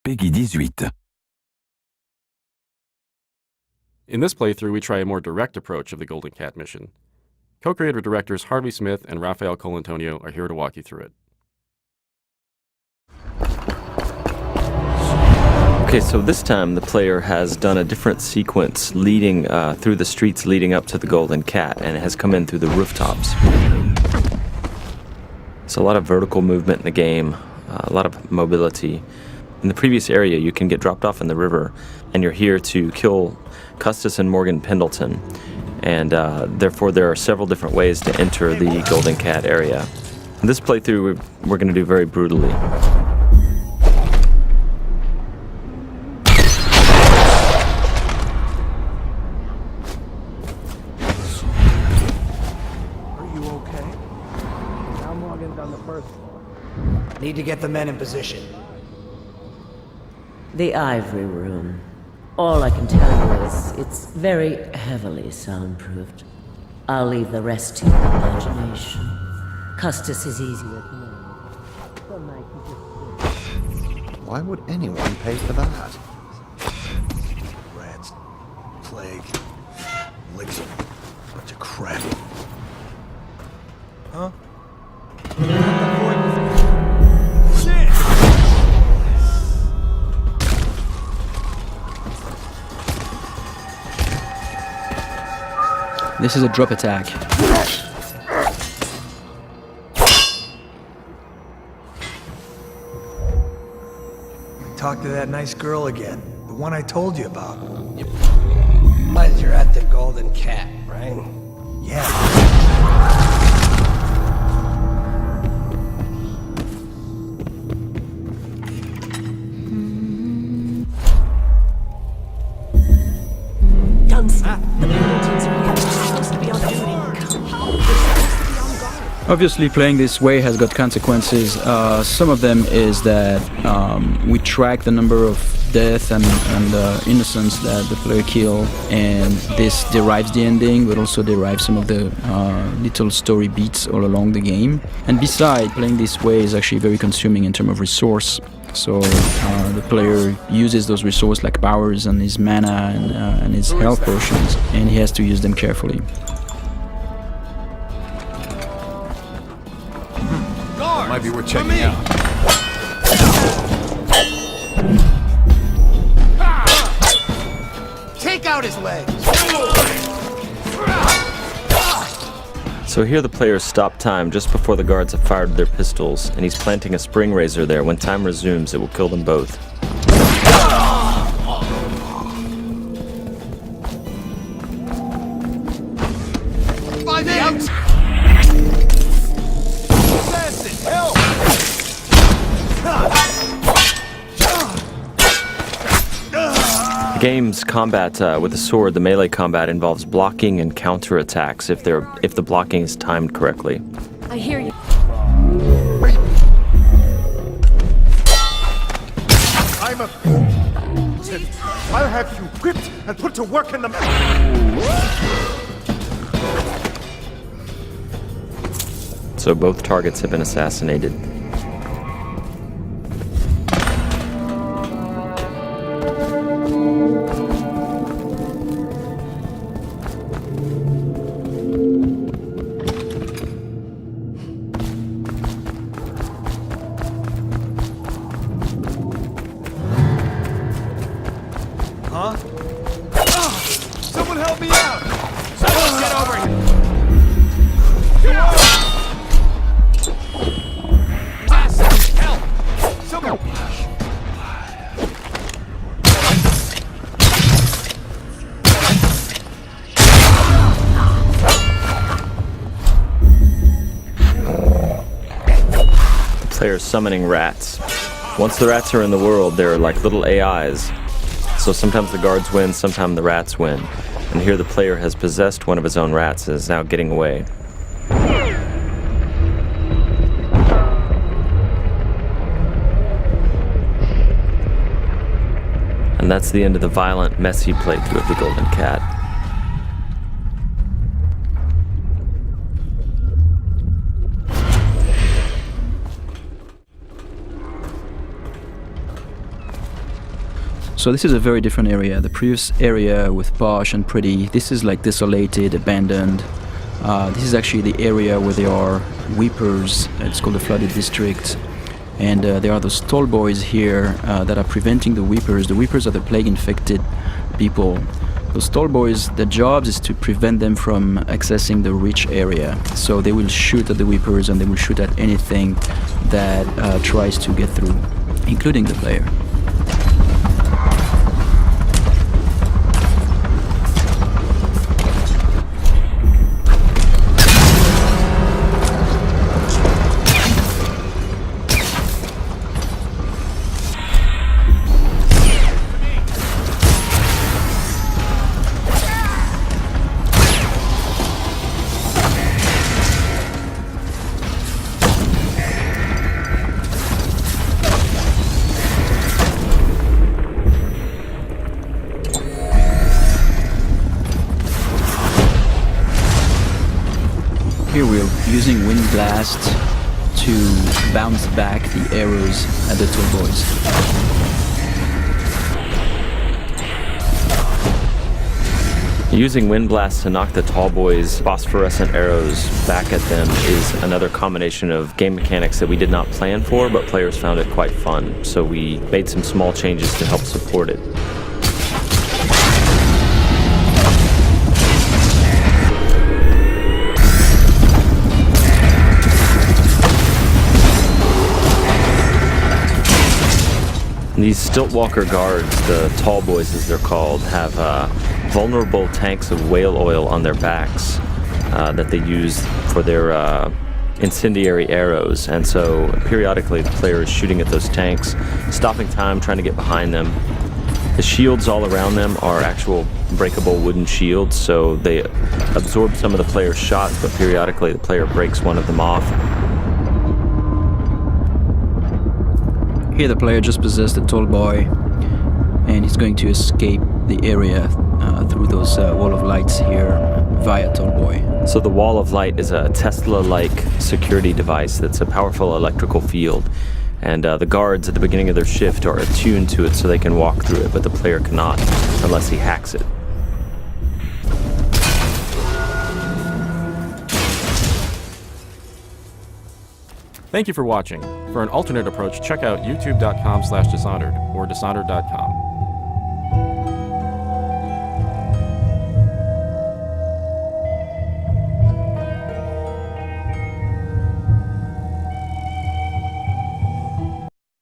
Peggy 18. In this playthrough, we try a more direct approach of the Golden Cat mission. Co-creator directors Harvey Smith and Rafael Colantonio are here to walk you through it. Okay, so this time the player has done a different sequence leading through the streets leading up to the Golden Cat, and it has come in through the rooftops. It's a lot of vertical movement in the game, a lot of mobility. In the previous area, you can get dropped off in the river, and you're here to kill Custis and Morgan Pendleton. And therefore, there are several different ways to enter the Golden Cat area. In this playthrough, we're going to do very brutally. Need to get the men in position. The Ivory Room. All I can tell you is it's very heavily soundproofed. I'll leave the rest to your imagination. Custis is easier to manage. Some night you just... Why would anyone pay for that? Rats, plague, elixir, bunch of crap. Huh? This is a drop attack. Talk to that nice girl again. The one I told you about. But you're at the Golden Cat, right? Yeah. The Pendletons are here. They're supposed to be on duty. How? They're supposed to be on guard. Obviously, playing this way has got consequences. Some of them is that we track the number of death and innocents that the player kill, and this derives the ending, but also derives some of the little story beats all along the game. And besides, playing this way is actually very consuming in terms of resource. So the player uses those resources like powers and his mana and his health potions, and he has to use them carefully. Might be worth checking out. Take out his legs! So here the player stopped time just before the guards have fired their pistols, and he's planting a spring razor there. When time resumes, it will kill them both. By the out! Assassin, help! The game's combat with the sword, the melee combat, involves blocking and counterattacks if the blocking is timed correctly. I hear you. I'm a... I'll have you whipped and put to work in the... So both targets have been assassinated. Huh? Someone help me out! Someone get over here! Help! Someone... The player's summoning rats. Once the rats are in the world, they're like little AIs. So sometimes the guards win, sometimes the rats win. And here the player has possessed one of his own rats and is now getting away. And that's the end of the violent, messy playthrough of the Golden Cat. So this is a very different area. The previous area with posh and pretty, this is like desolated, abandoned. This is actually the area where there are weepers. It's called the flooded district. And there are those tall boys here that are preventing the weepers. The weepers are the plague-infected people. Those tall boys, their jobs is to prevent them from accessing the rich area. So they will shoot at the weepers and they will shoot at anything that tries to get through, including the player. Here we're using Wind Blast to bounce back the arrows at the tall boys. Using Wind Blast to knock the tall boys' phosphorescent arrows back at them is another combination of game mechanics that we did not plan for, but players found it quite fun. So we made some small changes to help support it. These Stiltwalker guards, the tall boys as they're called, have vulnerable tanks of whale oil on their backs that they use for their incendiary arrows. And so periodically the player is shooting at those tanks, stopping time, trying to get behind them. The shields all around them are actual breakable wooden shields, so they absorb some of the player's shots, but periodically the player breaks one of them off. Here the player just possessed a tall boy and he's going to escape the area through those wall of lights here via tall boy. So the wall of light is a Tesla-like security device that's a powerful electrical field. And the guards at the beginning of their shift are attuned to it so they can walk through it, but the player cannot unless he hacks it. Thank you for watching. For an alternate approach, check out youtube.com/Dishonored or Dishonored.com.